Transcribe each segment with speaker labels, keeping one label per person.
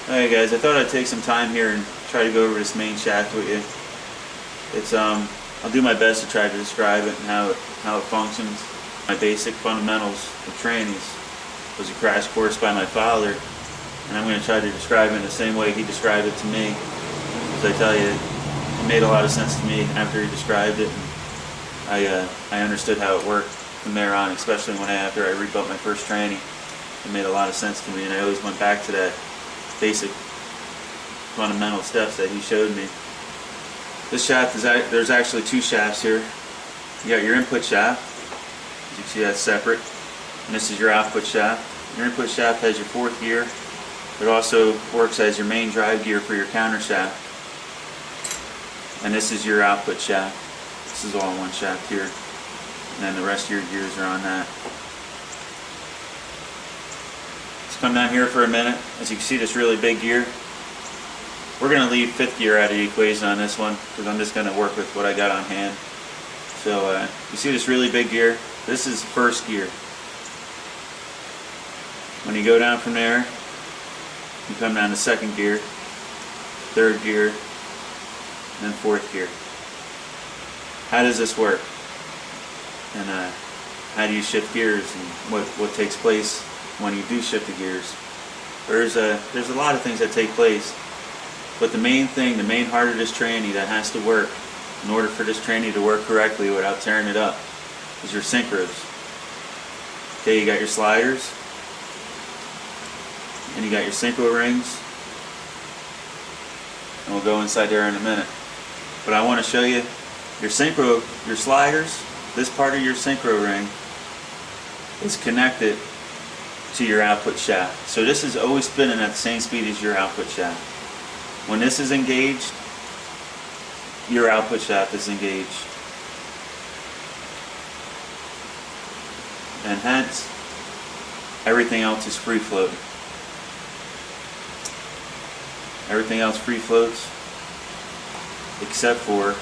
Speaker 1: Alright guys, I thought I'd take some time here and try to go over this main shaft with you. It's I'll do my best to try to describe it and how it functions. My basic fundamentals of trannies was a crash course by my father, and I'm going to try to describe it in the same way he described it to me. As I tell you, it made a lot of sense to me after he described it. And I understood how it worked from there on, especially after I rebuilt my first tranny. It made a lot of sense to me, and I always went back to that basic fundamental steps that he showed me. This shaft there's actually two shafts here. You got your input shaft, as you can see that's separate, and this is your output shaft. Your input shaft has your fourth gear. It also works as your main drive gear for your counter shaft. And this is your output shaft. This is all in one shaft here, and then the rest of your gears are on that. Let's come down here for a minute. As you can see, this really big gear. We're going to leave fifth gear out of the equation on this one because I'm just going to work with what I got on hand. So you see this really big gear? This is first gear. When you go down from there, you come down to second gear, third gear, and then fourth gear. How does this work? And how do you shift gears, and what takes place when you do shift the gears? There's a lot of things that take place. But the main thing, the main heart of this tranny that has to work in order for this tranny to work correctly without tearing it up is your synchros. Okay, you got your sliders, and you got your synchro rings, and we'll go inside there in a minute. But I want to show you your sliders. This part of your synchro ring is connected to your output shaft. So this is always spinning at the same speed as your output shaft. When this is engaged, your output shaft is engaged. And hence, everything else is free floating. Everything else free floats except for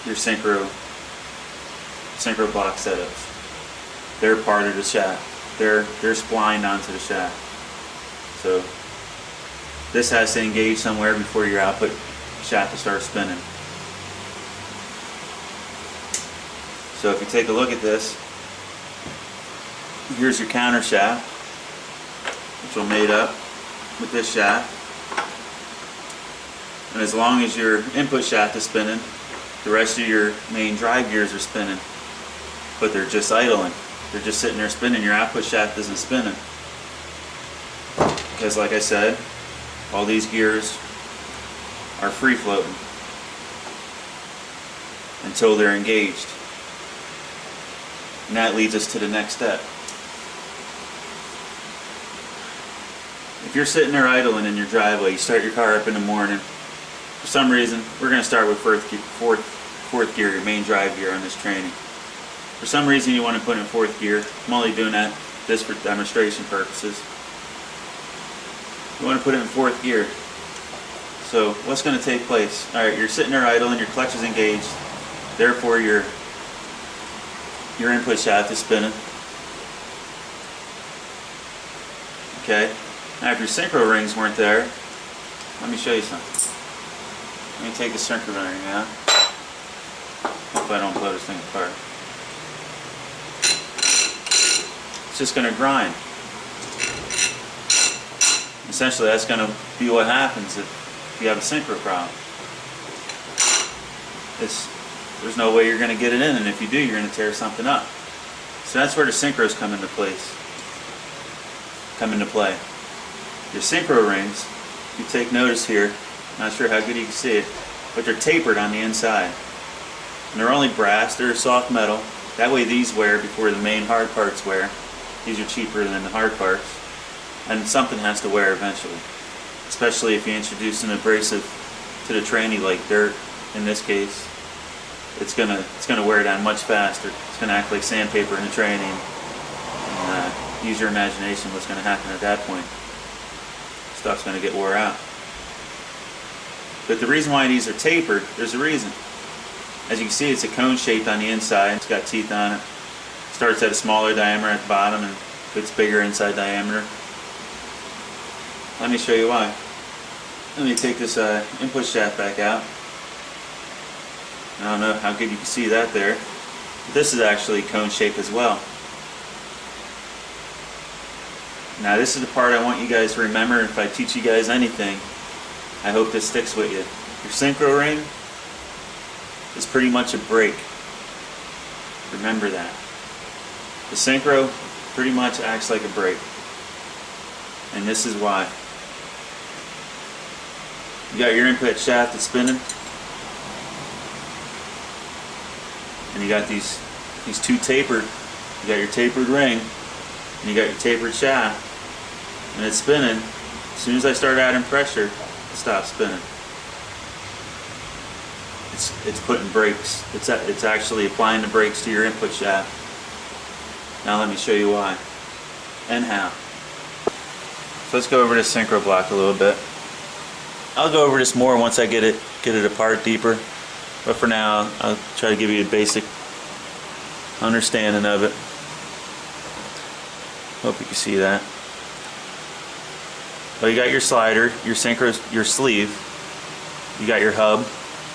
Speaker 1: your synchro block setups. They're part of the shaft. They're splined onto the shaft. So this has to engage somewhere before your output shaft will start spinning. So if you take a look at this, here's your counter shaft, which will mate up with this shaft. And as long as your input shaft is spinning, the rest of your main drive gears are spinning. But they're just idling. They're just sitting there spinning. Your output shaft isn't spinning. Because like I said, all these gears are free floating until they're engaged. And that leads us to the next step. If you're sitting there idling in your driveway, you start your car up in the morning, for some reason, we're going to start with fourth gear, your main drive gear on this tranny. For some reason you want to put in fourth gear. I'm only doing that just for demonstration purposes. You want to put it in fourth gear. So what's going to take place? Alright, you're sitting there idle and your clutch is engaged. Therefore your input shaft is spinning. Okay. Now if your synchro rings weren't there, let me show you something. Let me take the synchro ring out. Hope I don't blow this thing apart. It's just going to grind. Essentially, that's going to be what happens if you have a synchro problem. There's no way you're going to get it in, and if you do, you're going to tear something up. So that's where the synchros come into play. Your synchro rings, if you take notice here, not sure how good you can see it, but they're tapered on the inside. And they're only brass, they're soft metal. That way these wear before the main hard parts wear. These are cheaper than the hard parts. And something has to wear eventually. Especially if you introduce an abrasive to the tranny like dirt, in this case. It's gonna wear down much faster. It's gonna act like sandpaper in the tranny. And use your imagination what's gonna happen at that point. Stuff's gonna get wore out. But the reason why these are tapered, there's a reason. As you can see, it's a cone shaped on the inside. It's got teeth on it. Starts at a smaller diameter at the bottom and gets bigger inside diameter. Let me show you why. Let me take this input shaft back out. I don't know how good you can see that there. This is actually cone shaped as well. Now this is the part I want you guys to remember. If I teach you guys anything, I hope this sticks with you. Your synchro ring is pretty much a brake. Remember that. The synchro pretty much acts like a brake. And this is why. You got your input shaft that's spinning. And you got these two tapered. You got your tapered ring and you got your tapered shaft. And it's spinning. As soon as I start adding pressure, it stops spinning. It's putting brakes. It's actually applying the brakes to your input shaft. Now let me show you why and how. So let's go over this synchro block a little bit. I'll go over this more once I get it apart deeper. But for now, I'll try to give you a basic understanding of it. Hope you can see that. Well, you got your slider, your synchro, your sleeve. You got your hub,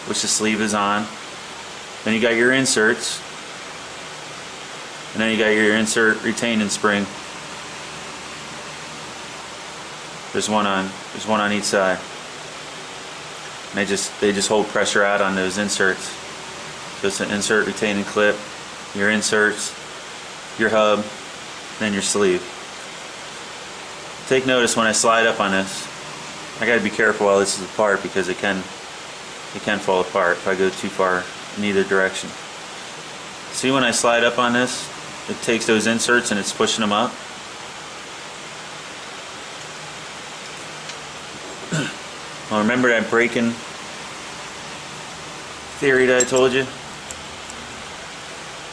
Speaker 1: which the sleeve is on. Then you got your inserts. And then you got your insert retaining spring. There's one on each side. And they just hold pressure out on those inserts. So it's an insert retaining clip, your inserts, your hub, and your sleeve. Take notice when I slide up on this. I got to be careful while this is apart because it can fall apart if I go too far in either direction. See, when I slide up on this, it takes those inserts and it's pushing them up. Well, remember that braking theory that I told you?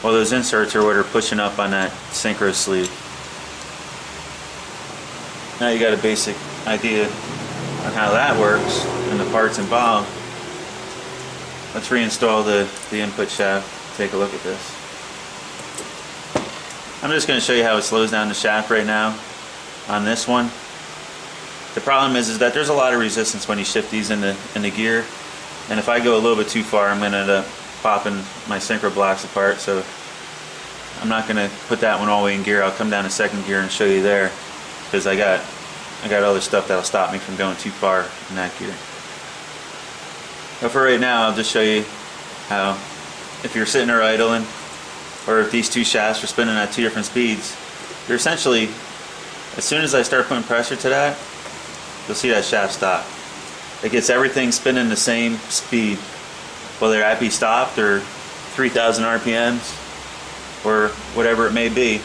Speaker 1: Well, those inserts are what are pushing up on that synchro sleeve. Now you got a basic idea on how that works and the parts involved. Let's reinstall the input shaft. Take a look at this. I'm just going to show you how it slows down the shaft right now on this one. The problem is that there's a lot of resistance when you shift these in the gear, and if I go a little bit too far, I'm going to end up popping my synchro blocks apart. So I'm not going to put that one all the way in gear. I'll come down to second gear and show you there, because I got other stuff that'll stop me from going too far in that gear. But for right now, I'll just show you how, if you're sitting there idling, or if these two shafts are spinning at two different speeds, you're essentially, as soon as I start putting pressure to that, you'll see that shaft stop. It gets everything spinning the same speed, whether that be stopped or 3,000 RPMs or whatever it may be.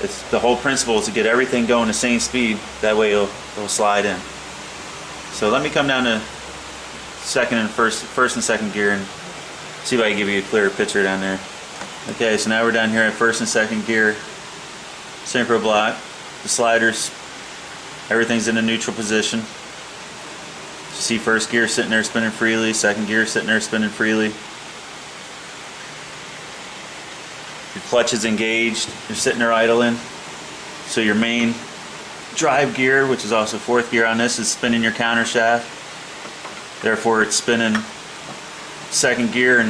Speaker 1: It's the whole principle is to get everything going the same speed. That way it'll slide in. So let me come down to first and second gear and see if I can give you a clearer picture down there. Okay, so now we're down here at first and second gear synchro block. The sliders, everything's in a neutral position. You see first gear sitting there spinning freely, second gear sitting there spinning freely. Your clutch is engaged, you're sitting there idling. So your main drive gear, which is also fourth gear on this, is spinning your counter shaft. Therefore it's spinning second gear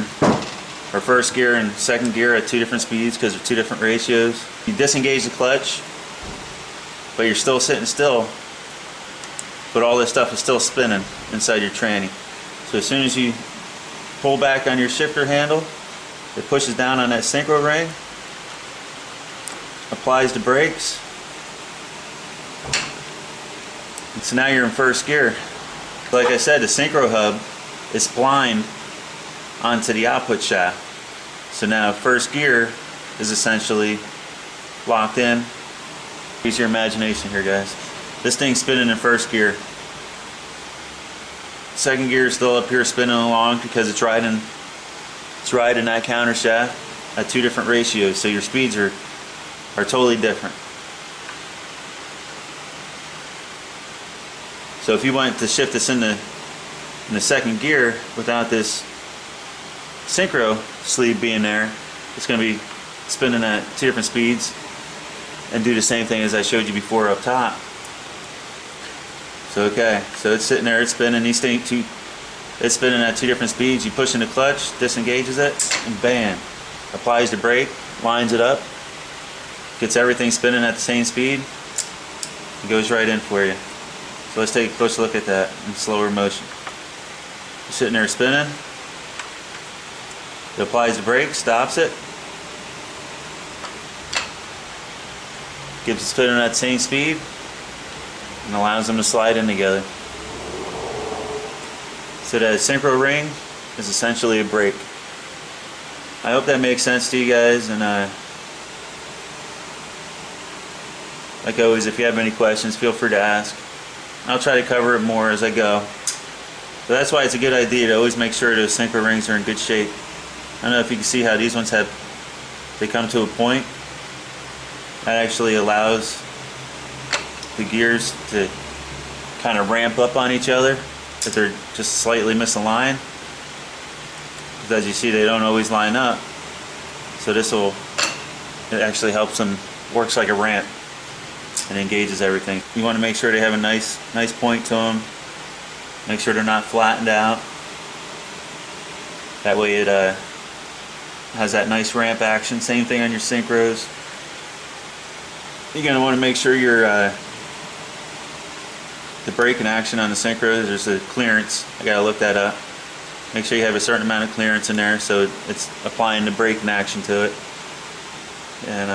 Speaker 1: or first gear and second gear at two different speeds because they're two different ratios. You disengage the clutch, but you're still sitting still, but all this stuff is still spinning inside your tranny. So as soon as you pull back on your shifter handle, it pushes down on that synchro ring, applies the brakes, and so now you're in first gear. Like I said, the synchro hub is splined onto the output shaft. So now first gear is essentially locked in. Use your imagination here, guys. This thing's spinning in first gear. Second gear is still up here spinning along because it's riding that counter shaft at two different ratios, so your speeds are totally different. So if you want to shift this in the second gear without this synchro sleeve being there, it's going to be spinning at two different speeds and do the same thing as I showed you before up top. Okay, so it's sitting there, it's spinning. These things, it's spinning at 2 different speeds. You push in the clutch, disengages it, and bam, applies the brake, lines it up, gets everything spinning at the same speed, and goes right in for you. So let's take a closer look at that in slower motion. You're sitting there spinning. It applies the brake, stops it, gives it spinning at the same speed, and allows them to slide in together. So that synchro ring is essentially a brake. I hope that makes sense to you guys, and like always, if you have any questions, feel free to ask. I'll try to cover it more as I go. But that's why it's a good idea to always make sure those synchro rings are in good shape. I don't know if you can see how these ones they come to a point. That actually allows the gears to kind of ramp up on each other if they're just slightly misaligned. Because as you see, they don't always line up. So it actually helps them, works like a ramp and engages everything. You want to make sure they have a nice point to them. Make sure they're not flattened out. That way it has that nice ramp action. Same thing on your synchros. You're going to want to make sure the braking action on the synchros, there's a clearance. I got to look that up. Make sure you have a certain amount of clearance in there so it's applying the braking action to it. And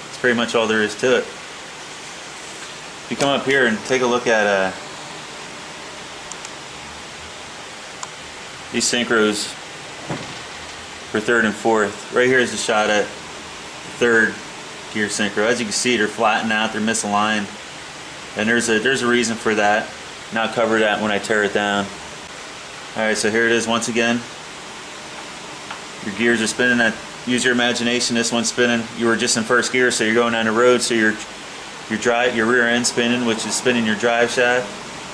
Speaker 1: that's pretty much all there is to it. If you come up here and take a look at these synchros for 3rd and 4th. Right here is a shot at the 3rd gear synchro. As you can see, they're flattened out, they're misaligned. And there's a reason for that. And I'll cover that when I tear it down. Alright, so here it is once again. Your gears are spinning at, use your imagination, this one's spinning. You were just in 1st gear, so you're going down the road, so your rear end spinning, which is spinning your drive shaft,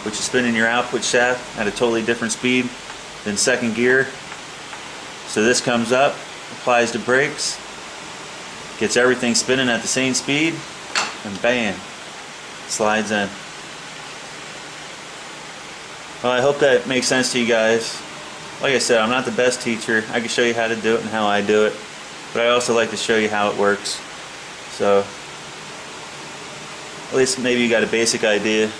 Speaker 1: which is spinning your output shaft at a totally different speed than 2nd gear. So this comes up, applies the brakes, gets everything spinning at the same speed, and bam, slides in. Well, I hope that makes sense to you guys. Like I said, I'm not the best teacher. I can show you how to do it and how I do it, but I also like to show you how it works. So at least maybe you got a basic idea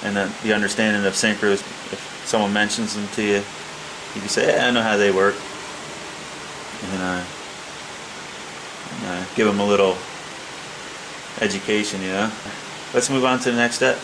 Speaker 1: and the understanding of synchros. If someone mentions them to you, you can say, yeah, I know how they work, and give them a little education, you know. Let's move on to the next step.